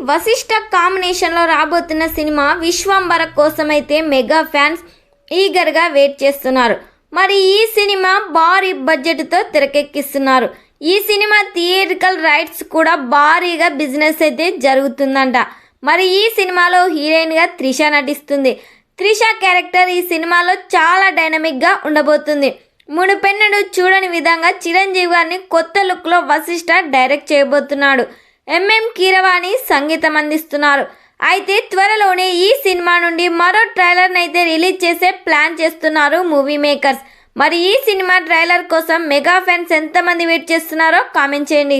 వశిష్ఠ కాంబినేషన్లో రాబోతున్న సినిమా విశ్వంబర కోసమైతే మెగా ఫ్యాన్స్ ఈగర్గా వెయిట్ చేస్తున్నారు. మరి ఈ సినిమా భారీ బడ్జెట్తో తెరకెక్కిస్తున్నారు. ఈ సినిమా థియేట్రికల్ రైట్స్ కూడా భారీగా బిజినెస్ అయితే జరుగుతుందంట. మరి ఈ సినిమాలో హీరోయిన్గా త్రిష నటిస్తుంది. త్రిష క్యారెక్టర్ ఈ సినిమాలో చాలా డైనమిక్గా ఉండబోతుంది. మునుపెన్నడూ చూడని విధంగా చిరంజీవి గారిని కొత్త లుక్లో వశిష్ఠ డైరెక్ట్ చేయబోతున్నాడు. కీరవాణి సంగీతం అందిస్తున్నారు. అయితే త్వరలోనే ఈ సినిమా నుండి మరో ట్రైలర్ని అయితే రిలీజ్ చేసే ప్లాన్ చేస్తున్నారు మూవీ మేకర్స్. మరి ఈ సినిమా ట్రైలర్ కోసం మెగా ఫ్యాన్స్ ఎంతమంది వెయిట్ చేస్తున్నారో కామెంట్ చేయండి.